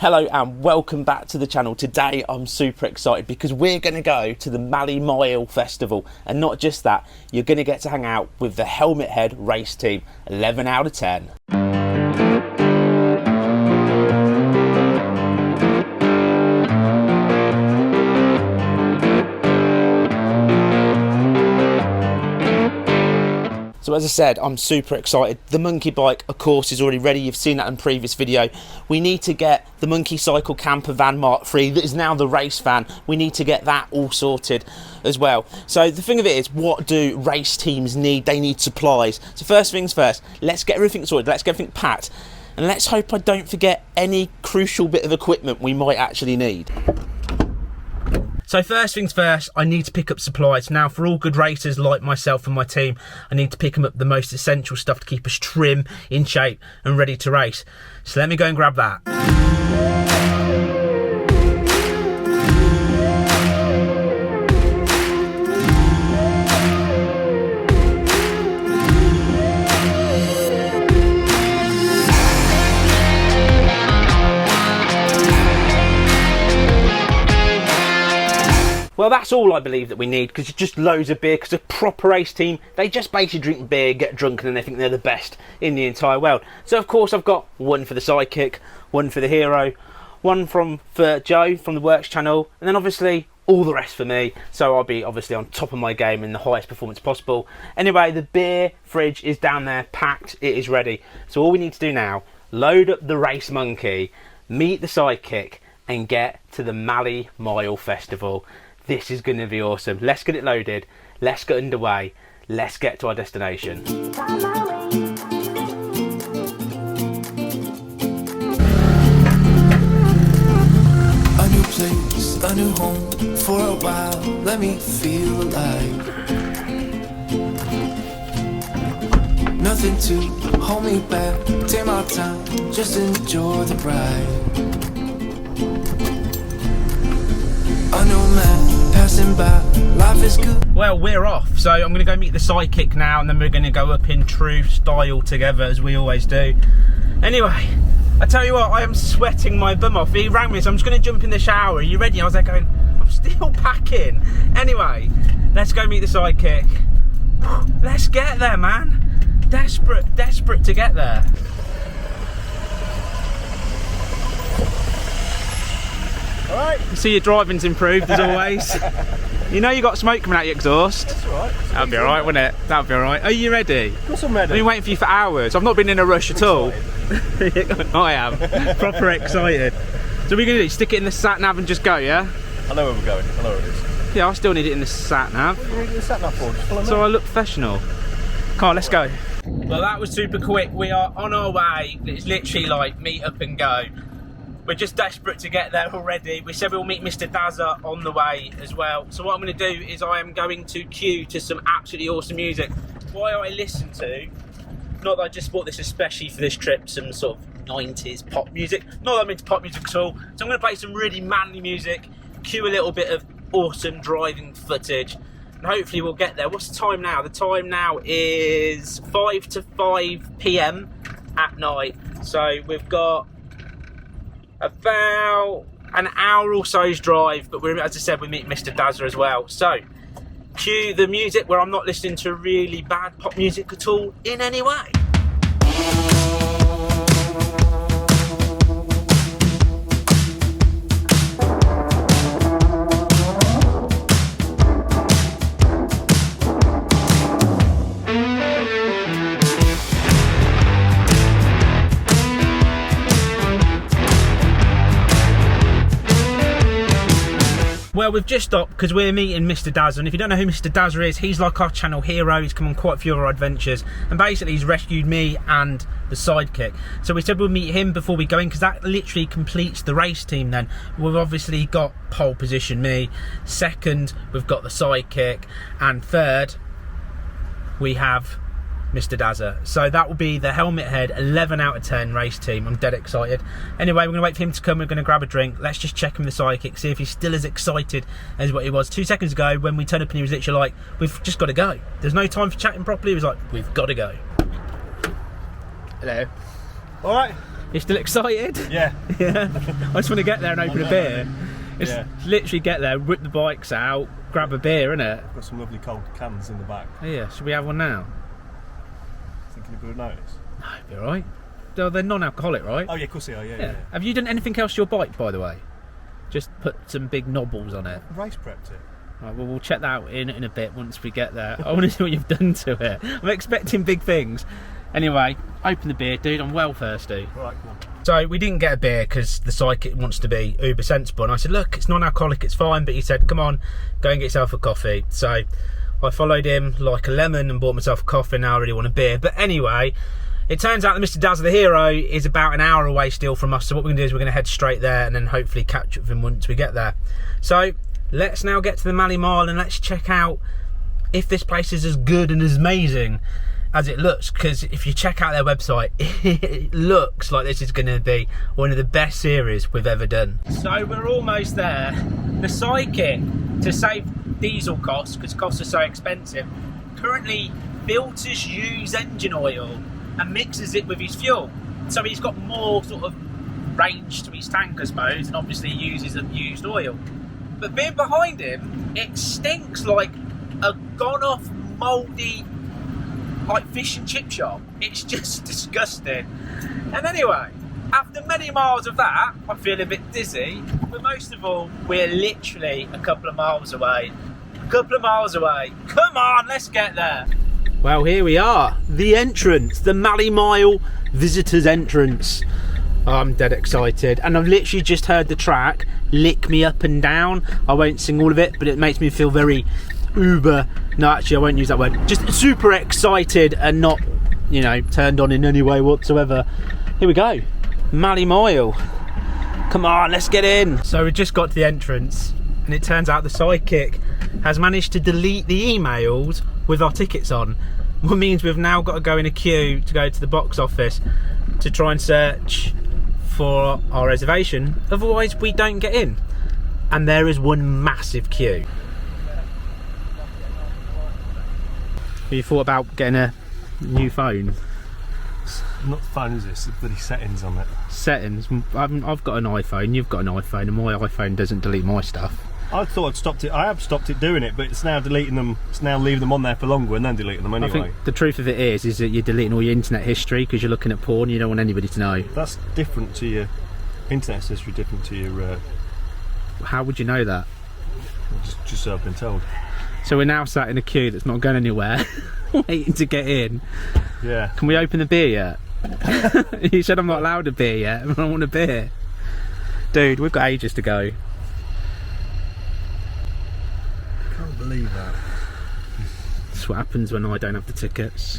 Hello and welcome back to the channel. Today I'm super excited because we're going to go to the Malle Mile festival, and not just that, you're going to get to hang out with the Helmet Head race team. 11 out of 10. So as I said, I'm super excited. The monkey bike, of course, is already ready. You've seen that in the previous video. We need to get the monkey cycle camper van Mark III, that is now the race van. We need to get that all sorted as well. So the thing of it is, what do race teams need? They need supplies. So first things first, let's get everything sorted. Let's get everything packed. And let's hope I don't forget any crucial bit of equipment we might actually need. So first things first, I need to pick up supplies. Now, for all good racers like myself and my team, I need to pick them up the most essential stuff to keep us trim, in shape and ready to race. So let me go and grab that. Well, that's all I believe that we need, because it's just loads of beer, because a proper race team, they just basically drink beer, get drunk, and then they think they're the best in the entire world. So, of course, I've got one for the sidekick, one for the hero, one for Joe from the Works channel, and then obviously all the rest for me. So I'll be obviously on top of my game in the highest performance possible. Anyway, the beer fridge is down there, packed, it is ready. So all we need to do now, load up the race monkey, meet the sidekick, and get to the Malle Mile festival. This is going to be awesome. Let's get it loaded. Let's get underway. Let's get to our destination. A new place, a new home for a while. Let me feel alive. Nothing to hold me back. Take my time, just enjoy the ride. A new man passing by, life is good. Well, we're off, so I'm going to go meet the sidekick now, and then we're going to go up in true style together, as we always do. Anyway, I tell you what, I am sweating my bum off. He rang me, so I'm just going to jump in the shower. Are you ready? I was there going, I'm still packing. Anyway, let's go meet the sidekick. Let's get there, man. Desperate to get there. Alright. See, your driving's improved as always. You know you got smoke coming out your exhaust. That's alright. That'll be alright, wouldn't it? That'll be alright. Are you ready? Of course I'm ready. I've been waiting for you for hours. I've not been in a rush at all. I am. Proper excited. So we're going to do, stick it in the sat nav and just go, yeah? I know where we're going. I know where it is. Yeah, I still need it in the sat nav. What are you needing the sat nav for? Just follow me. So I look professional. Come on, let's go. Well, that was super quick. We are on our way. It's literally like meet up and go. We're just desperate to get there already. We said we'll meet Mr. Dazza on the way as well. So what I'm going to do is I am going to cue to some absolutely awesome music. Why I listen to, not that I just bought this especially for this trip, some sort of 90s pop music. Not that I'm into pop music at all. So I'm going to play some really manly music, cue a little bit of awesome driving footage, and hopefully we'll get there. What's the time now? The time now is 5 to 5 PM at night. So we've got about an hour or so's drive, but we're, as I said, we're meeting Mr. Dazza as well. So cue the music where I'm not listening to really bad pop music at all in any way. Well, we've just stopped because we're meeting Mr. Dazza, and if you don't know who Mr. Dazza is, he's like our channel hero. He's come on quite a few of our adventures, and basically he's rescued me and the sidekick. So we said we'll meet him before we go in, because that literally completes the race team then. We've obviously got pole position me, second we've got the sidekick, and third we have Mr. Dazza. So that will be the Helmet Head 11 out of 10 race team. I'm dead excited. Anyway, we're going to wait for him to come. We're going to grab a drink. Let's just check him the sidekick, see if he's still as excited as what he was 2 seconds ago when we turned up and he was literally like, we've just got to go. There's no time for chatting properly. He was like, we've got to go. Hello. Alright. You still excited? Yeah. Yeah. I just want to get there and open a beer. It's literally get there, whip the bikes out, grab a beer, innit? Got some lovely cold cans in the back. Oh, yeah, should we have one now? Thinking people would notice? No, it'll be alright. They're non-alcoholic, right? Oh yeah, of course they are, yeah. Have you done anything else to your bike, by the way? Just put some big knobbles on it. Race prepped it. Right, well, we'll check that out in a bit once we get there. I want to see what you've done to it. I'm expecting big things. Anyway, open the beer, dude. I'm well thirsty. All right, come on. So we didn't get a beer because the psychic wants to be uber sensible. And I said, look, it's non-alcoholic, it's fine. But he said, come on, go and get yourself a coffee. So I followed him like a lemon and bought myself a coffee. Now I really want a beer. But anyway, it turns out that Mr. Dazzler the Hero is about an hour away still from us. So what we're going to do is we're going to head straight there and then hopefully catch up with him once we get there. So let's now get to the Malle Mile and let's check out if this place is as good and as amazing as it looks, because if you check out their website, it looks like this is going to be one of the best series we've ever done. So we're almost there. The psychic, to save diesel costs, because costs are so expensive, currently filters used engine oil and mixes it with his fuel. So he's got more sort of range to his tank, I suppose, and obviously uses used oil. But being behind him, it stinks like a gone-off, mouldy, like fish and chip shop. It's just disgusting. And anyway, after many miles of that, I feel a bit dizzy. But most of all, we're literally a couple of miles away. A couple of miles away. Come on, let's get there. Well, here we are. The entrance, the Malle Mile visitors entrance. I'm dead excited, and I've literally just heard the track lick me up and down. I won't sing all of it, but it makes me feel very uber, no actually I won't use that word, just super excited and not, you know, turned on in any way whatsoever. Here we go, Malle Mile. Come on, let's get in. So we just got to the entrance and it turns out the psychic has managed to delete the emails with our tickets on, which means we've now got to go in a queue to go to the box office to try and search for our reservation, otherwise we don't get in. And there is one massive queue. Have you thought about getting a new phone? Not the phone, is it? It's the bloody settings on it. Settings? I've got an iPhone, you've got an iPhone, and my iPhone doesn't delete my stuff. I thought I'd stopped it. I have stopped it doing it, but it's now deleting them. It's now leaving them on there for longer and then deleting them anyway. I think the truth of it is that you're deleting all your internet history because you're looking at porn. You don't want anybody to know. That's different to your internet history. Different to your. How would you know that? Just so I've been told. So we're now sat in a queue that's not going anywhere, waiting to get in. Yeah. Can we open the beer yet? You said I'm not allowed a beer yet. I don't want a beer. Dude, we've got ages to go. Can't believe that. That's what happens when I don't have the tickets.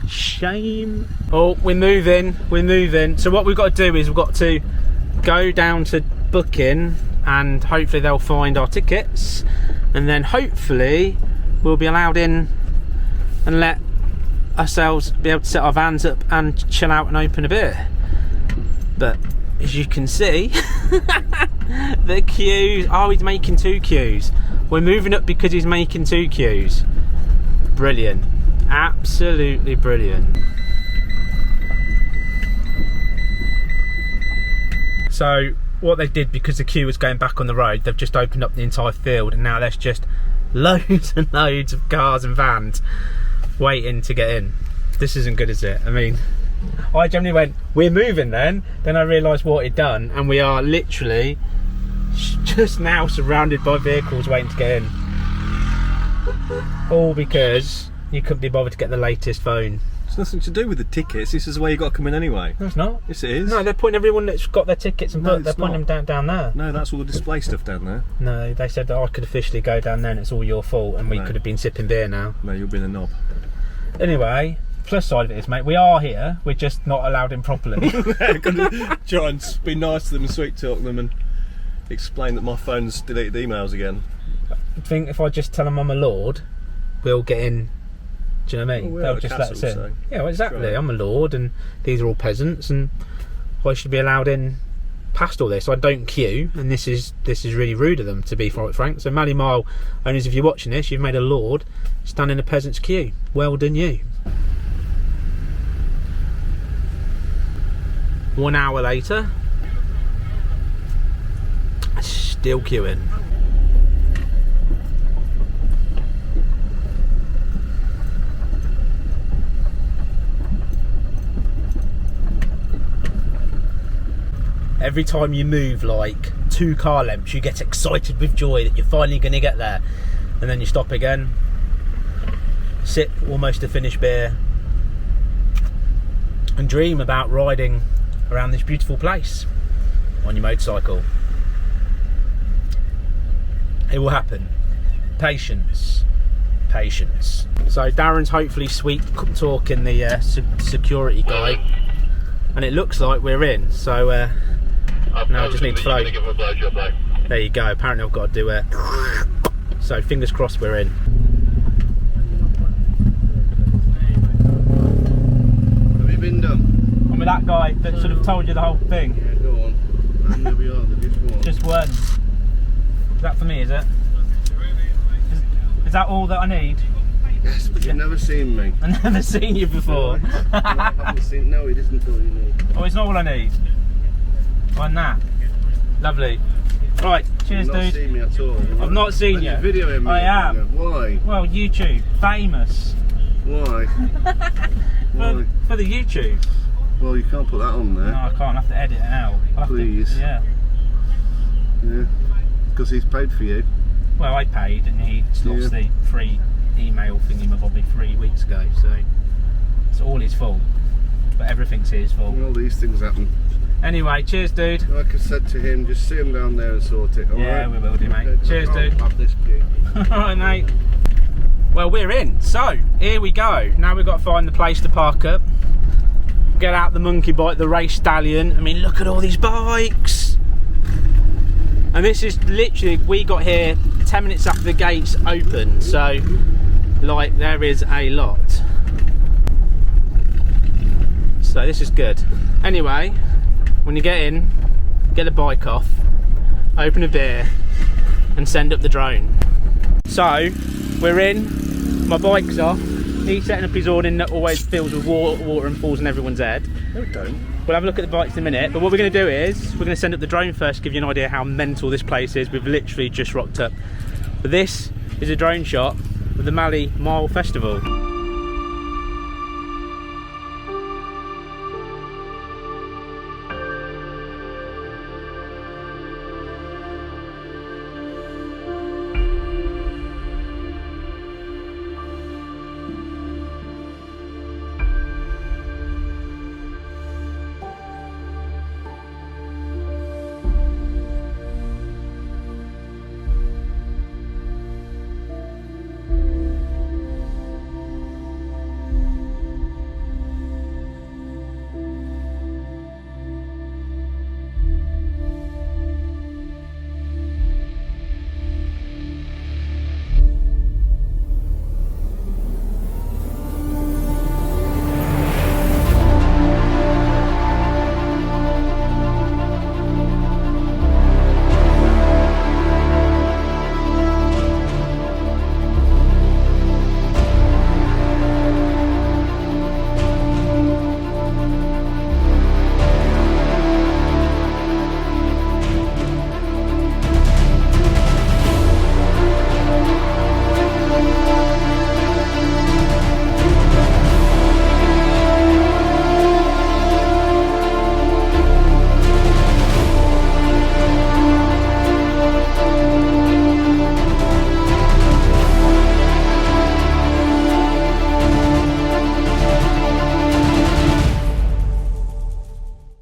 Shame. Oh, we're moving. So what we've got to do is we've got to go down to booking and hopefully they'll find our tickets, and then hopefully we'll be allowed in and let ourselves be able to set our vans up and chill out and open a beer. But as you can see, the queues, oh, he's making 2 queues. We're moving up because he's making 2 queues. Brilliant, absolutely brilliant. So what they did, because the queue was going back on the road, they've just opened up the entire field and now there's just loads and loads of cars and vans waiting to get in. This isn't good, is it? I mean, I generally went, we're moving then I realised what he'd done, and we are literally just now surrounded by vehicles waiting to get in. All because you couldn't be bothered to get the latest phone. It's nothing to do with the tickets. This is the way you got to come in anyway. No, it's not. Yes, it is. No, they're pointing everyone that's got their tickets and booked. They're pointing them down there. No, that's all the display stuff down there. No, they said that I could officially go down there and it's all your fault, and we could have been sipping beer now. No, you're being a knob. Anyway, plus side of it is, mate, we are here. We're just not allowed in properly. Gonna try and be nice to them and sweet talk them and explain that my phone's deleted emails again. I think if I just tell them I'm a lord, we'll get in. Do you know what I mean? Well, they'll just let us in. So yeah, well, exactly. right. I'm a lord and these are all peasants, and I should be allowed in past all this. I don't queue, and this is really rude of them, to be quite frank. So Malle Mile owners, if you're watching this, you've made a lord stand in a peasant's queue. Well done you. 1 hour later, still queuing. Every time you move like 2 car lengths, you get excited with joy that you're finally going to get there, and then you stop again, sip almost a finished beer, and dream about riding around this beautiful place on your motorcycle. It will happen. Patience. Patience. So Darren's hopefully sweet talking the security guy, and it looks like we're in. So now I just need to float. There you go. Apparently I've got to do it. So fingers crossed we're in. Have you been done? I'm with that guy that sort of told you the whole thing. Yeah, go on. And there we are, Just one. Is that for me, is it? Is that all that I need? Yes, but you've never seen me. I've never seen you before. I haven't seen. No, it isn't all you need. Oh, it's not all I need. Why that? Lovely. Right, cheers, You've not dude. seen me at all. I've not seen And you. you're videoing me. I am. Why? Well, YouTube, famous. Why? Why? For the YouTube. Well, you can't put that on there. No, I can't. I have to edit it out. I'll have Please. To, yeah. Yeah. Because he's paid for you. Well, I paid, and he lost the free email thingy-mabobby 3 weeks ago, so it's all his fault. But everything's his fault. All these things happen. Anyway, cheers, dude. Like I said to him, just sit him down there and sort it. Yeah, right? we will do, mate. Okay, Cheers, I'll dude. have this beauty. Alright, mate. Well, we're in. So, here we go. Now we've got to find the place to park up. Get out the monkey bike, the race stallion. I mean, look at all these bikes. And this is literally, we got here 10 minutes after the gates opened. So, like, there is a lot. So, this is good. Anyway, when you get in, get a bike off, open a beer, and send up the drone. So, we're in, my bike's off, he's setting up his awning that always fills with water and falls on everyone's head. No, don't. We'll have a look at the bikes in a minute, but what we're going to do is, we're going to send up the drone first, give you an idea how mental this place is. We've literally just rocked up. But this is a drone shot of the Malle Mile Festival.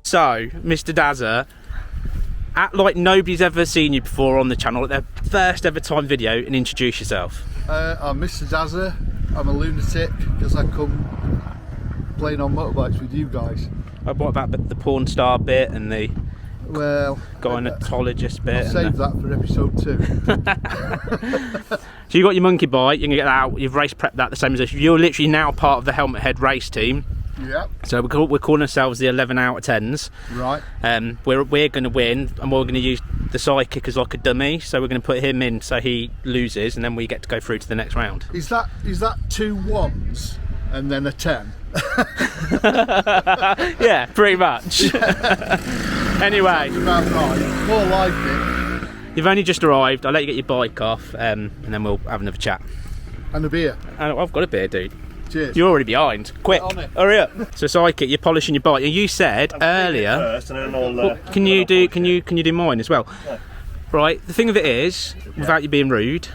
So, Mr. Dazza, act like nobody's ever seen you before on the channel at their first ever time video, and introduce yourself. I'm Mr. Dazza. I'm a lunatic because I come playing on motorbikes with you guys. What about the porn star bit and the Well, gynecologist bit? I'll save that for episode 2. So you got your monkey bike, you can get that out, you've race prepped that the same as us. You're literally now part of the Helmet Head race team. Yep. So we're calling ourselves the 11 out of 10s. Right. We're going to win, and we're going to use the sidekick as like a dummy. So we're going to put him in so he loses, and then we get to go through to the next round. Is that 2 1s? and then a 10. Yeah, pretty much. Anyway, About right. More like it. you've only just arrived. I'll let you get your bike off, and then we'll have another chat. And a beer. I've got a beer, dude. Cheers. You're already behind. Quick, Get on it. hurry up. So, Psychic, you're polishing your bike, and you said earlier. First, and then I'll, Well, can you do mine as well? Yeah. Right. The thing of it is, without you being rude,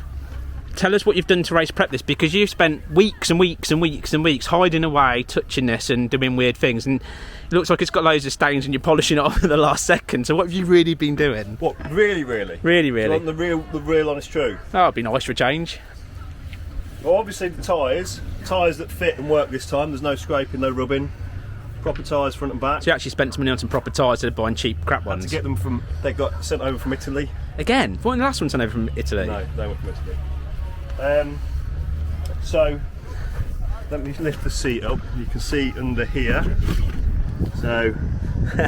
tell us what you've done to race prep this, because you've spent weeks and weeks and weeks and weeks hiding away, touching this and doing weird things, and it looks like it's got loads of stains, and you're polishing it off at the last second. So what have you really been doing? What? Really, really? Really, You really? want the real honest truth? Oh, it'd be nice for a change. Well, obviously the tyres that fit and work this time. There's no scraping, no rubbing. Proper tyres front and back. So you actually spent some money on some proper tyres instead of buying cheap crap To ones. get them from, they got sent over from Italy. Again, what was the last one sent over from Italy? No, they were from Italy. So let me lift the seat up. You can see under here. So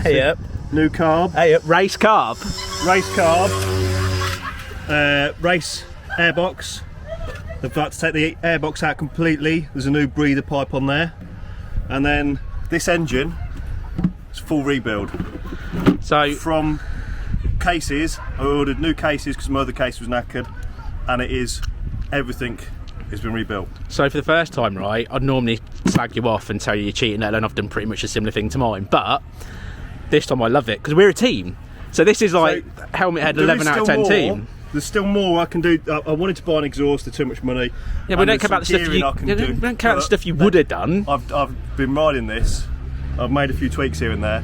Hey up. new carb, Hey up. Race carb. race carb, race airbox. They've got to take the airbox out completely. There's a new breather pipe on there, and then this engine is full rebuild. So From cases, I ordered new cases because my other case was knackered, and it is everything has been rebuilt. So for the first time, right, I'd normally slag you off and tell you you're cheating, let alone I've done pretty much a similar thing to mine. But this time I love it because we're a team. So this is like helmet head There 11 is out of still 10 more. team. There's still more I can do. I wanted to buy an exhaust, they're too much money. Yeah, but we And don't care about the there's stuff some you, gearing I can we do. don't care about the But stuff you would have done. I've been riding this. I've made a few tweaks here and there.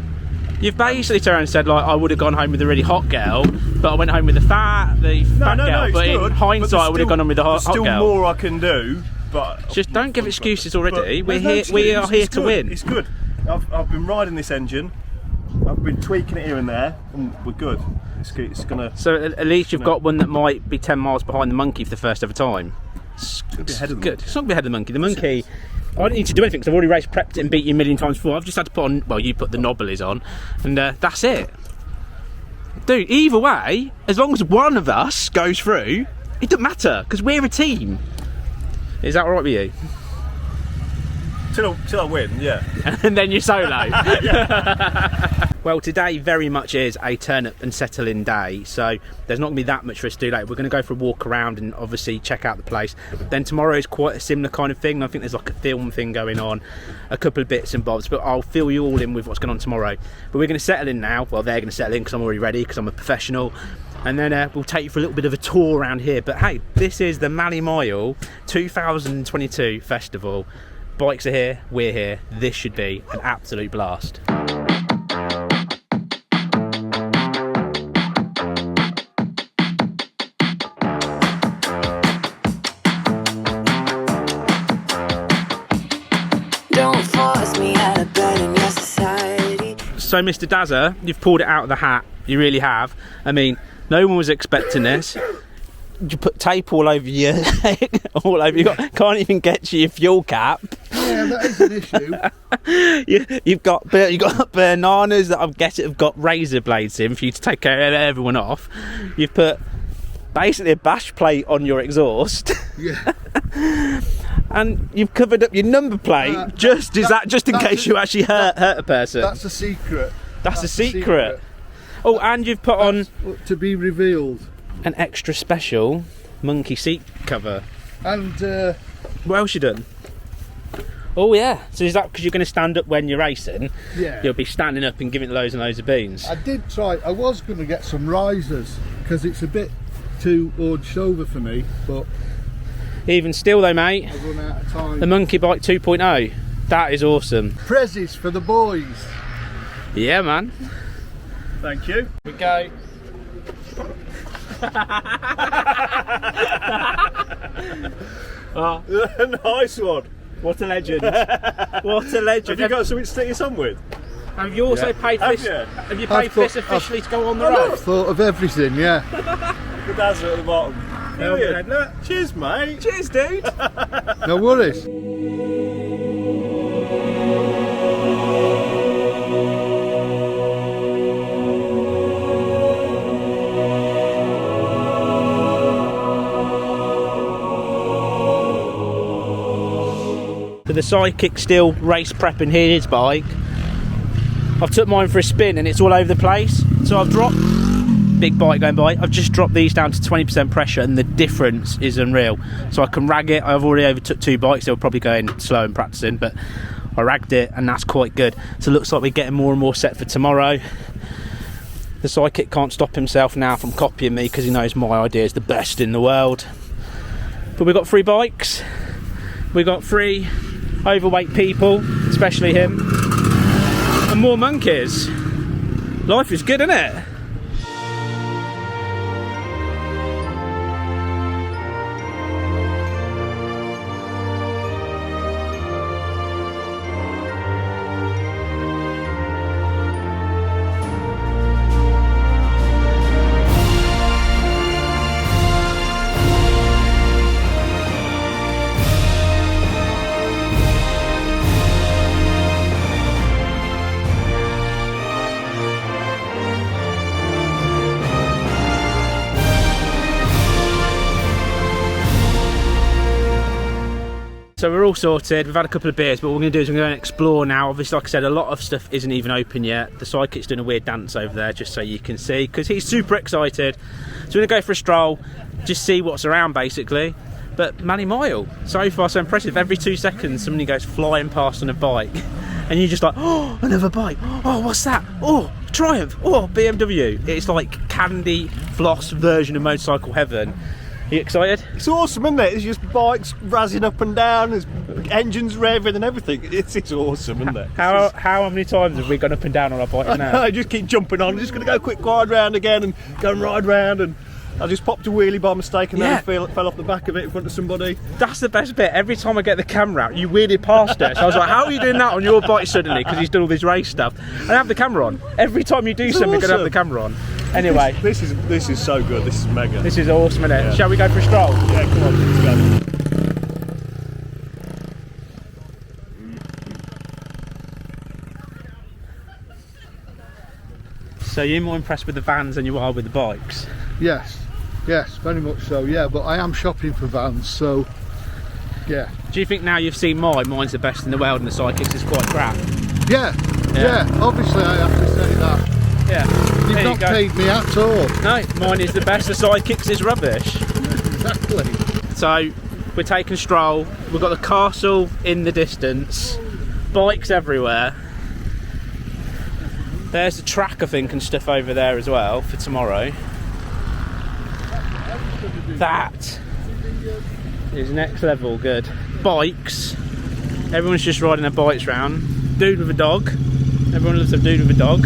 You've basically turned around and said, like, I would have gone home with a really hot girl, but I went home with the fat girl. It's But in good, hindsight, but I would have gone home with the hot There's still girl. more I can do, but Just don't give excuses already. But We there's no are excuse. here It's to good. win. It's good. I've been riding this engine. I've been tweaking it here and there, and we're good. It's gonna. So at least you've got one that might be 10 miles behind the monkey for the first ever time. It's gonna be ahead of Good. them. It's not going to be ahead of the monkey. The monkey, I don't need to do anything because I've already race prepped it and beat you a million times before. I've just had to put on, well, you put the knobblies on, and that's it. Dude, either way, as long as one of us goes through, it doesn't matter because we're a team. Is that all right with you? Till I win, yeah. And then you're solo. Well, today very much is a turn up and settle in day, so there's not going to be that much for us to do later. We're going to go for a walk around and obviously check out the place. Then tomorrow is quite a similar kind of thing. I think there's like a film thing going on, a couple of bits and bobs, but I'll fill you all in with what's going on tomorrow. But we're going to settle in now. Well, they're going to settle in because I'm already ready because I'm a professional. And then we'll take you for a little bit of a tour around here. But hey, this is the Malle Mile 2022 festival. Bikes are here, we're here. This should be an absolute blast. Don't force me out of bed in your society. So, Mr. Dazza, you've pulled it out of the hat. You really have. I mean, no one was expecting this. You put tape all over your all over. Can't even get to your fuel cap. Yeah, that is an issue. You've got bananas that I'm guessing have got razor blades in for you to take care of everyone off. You've put basically a bash plate on your exhaust. Yeah. And you've covered up your number plate just in case you actually hurt a person. That's a secret. That's a secret. Oh, and you've put on To be revealed. an extra special monkey seat cover. And What else you done? Oh yeah. So is that because you're going to stand up when you're racing? yeah, You'll be standing up and giving it loads and loads of beans. I was going to get some risers because it's a bit too hunched over for me, but Even still though, mate, I've run out of time. the Monkey Bike 2.0. That is awesome. Prezzies for the boys. Yeah, man. Thank you. We go. Nice one. What a legend. What a legend. Have you got something to stick your son with? Have you also paid for Have this? you? Have you paid for this officially to go on the road? I've thought of everything, yeah. The dazzler at the bottom. Brilliant. Look. Cheers, mate. Cheers, dude. No worries. but the sidekick's still race prepping his bike. I've took mine for a spin and it's all over the place. So I've dropped, big bike going by, I've just dropped these down to 20% pressure and the difference is unreal. So I can rag it. I've already overtook 2 bikes, they were probably going slow and practicing, but I ragged it and that's quite good. So it looks like we're getting more and more set for tomorrow. The sidekick can't stop himself now from copying me because he knows my idea is the best in the world. But we've got 3 bikes, we've got 3 overweight people, especially him, and more monkeys. Life is good, isn't it? So we're all sorted, we've had a couple of beers, but what we're going to do is we're going to explore now. Obviously, like I said, a lot of stuff isn't even open yet. The sidekick's doing a weird dance over there, just so you can see, because he's super excited. So we're going to go for a stroll, just see what's around, basically. But Malle Mile, so far so impressive. Every 2 seconds, somebody goes flying past on a bike. And you're just like, oh, another bike. Oh, what's that? Oh, Triumph. Oh, BMW. It's like candy floss version of motorcycle heaven. Are you excited? It's awesome, isn't it? It's just bikes razzing up and down, there's engines revving and everything. It's awesome, isn't it? How many times have we gone up and down on our bike now? I just keep jumping on. I'm just going to go a quick ride round again and go and ride round, and I just popped a wheelie by mistake and then I fell off the back of it in front of somebody. That's the best bit. Every time I get the camera out, you wheelied past it. So I was like, how are you doing that on your bike suddenly? Because he's done all this race stuff. And I have the camera on. Every time you do something, you're going to have the camera on. Anyway. This is so good. This is mega. This is awesome, isn't it? Yeah. Shall we go for a stroll? Yeah, come on, let's go. So you're more impressed with the vans than you are with the bikes? Yes, very much so, yeah, but I am shopping for vans, so yeah. Do you think now you've seen mine's the best in the world and the sidekicks is quite crap? Yeah, obviously I have to say that. Yeah. You've not paid me at all. No, mine is the best, the sidekicks is rubbish. Exactly. So we're taking a stroll, we've got the castle in the distance, bikes everywhere. There's the track, I think, and stuff over there as well for tomorrow. That is next level good. Bikes. Everyone's just riding their bikes round. Dude with a dog. Everyone loves a dude with a dog.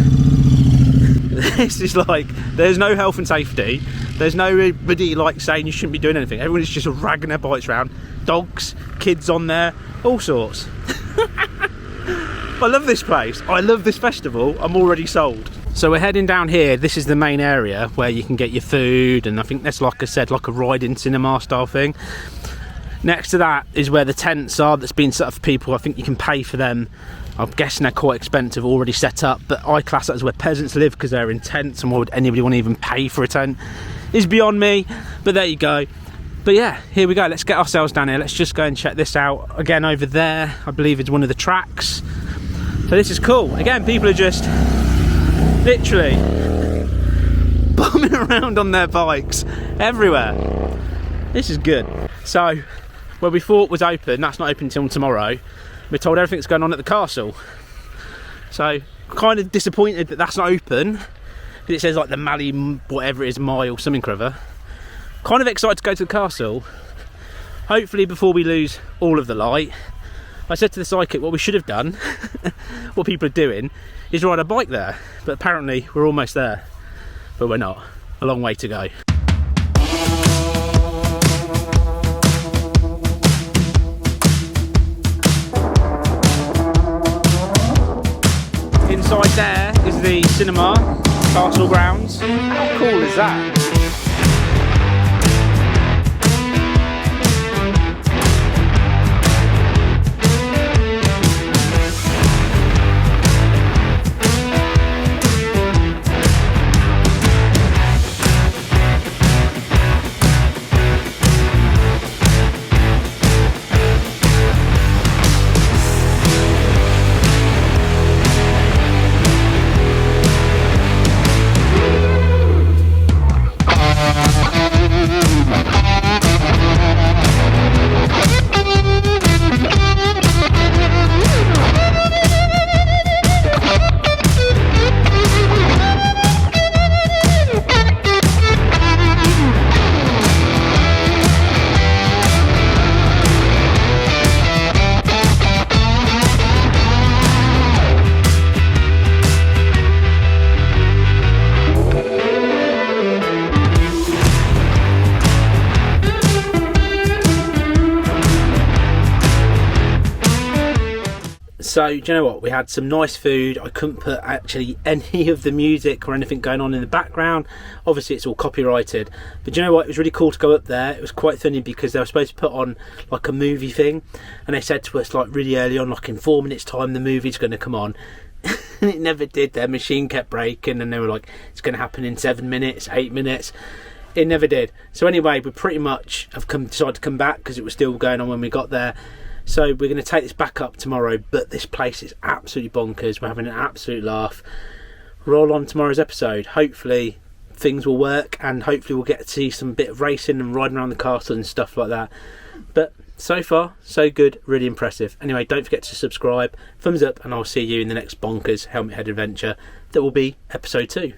This is like, there's no health and safety. There's nobody like saying you shouldn't be doing anything. Everyone's just ragging their bikes around. Dogs, kids on there, all sorts. I love this place. I love this festival. I'm already sold. So we're heading down here. This is the main area where you can get your food, and I think that's, like I said, like a ride-in cinema style thing. Next to that is where the tents are that's been set up for people. I think you can pay for them. I'm guessing they're quite expensive, already set up, but I class that as where peasants live because they're in tents, and why would anybody want to even pay for a tent? It's beyond me, but there you go. But yeah, here we go. Let's get ourselves down here. Let's just go and check this out. Again, over there, I believe it's one of the tracks. So this is cool. Again, people are just literally bombing around on their bikes everywhere. This is good. So, where we thought was open, that's not open until tomorrow. We're told everything's going on at the castle. So, kind of disappointed that that's not open. It says like the Malle, whatever it is, mile, something or other. Kind of excited to go to the castle. Hopefully before we lose all of the light. I said to the sidekick, what we should have done, what people are doing, is ride a bike there. But apparently we're almost there. But we're not. A long way to go. Inside there is the cinema, castle grounds. How cool is that? So, do you know what? We had some nice food. I couldn't put actually any of the music or anything going on in the background. Obviously, it's all copyrighted. But do you know what? It was really cool to go up there. It was quite funny because they were supposed to put on like a movie thing. And they said to us like really early on, like in 4 minutes time, the movie's going to come on. And it never did. Their machine kept breaking and they were like, it's going to happen in 7 minutes, 8 minutes. It never did. So anyway, we pretty much have decided to come back because it was still going on when we got there. So we're going to take this back up tomorrow, but this place is absolutely bonkers. We're having an absolute laugh. Roll on tomorrow's episode. Hopefully things will work and hopefully we'll get to see some bit of racing and riding around the castle and stuff like that. But so far, so good. Really impressive. Anyway, don't forget to subscribe, thumbs up, and I'll see you in the next bonkers helmet head adventure that will be episode 2.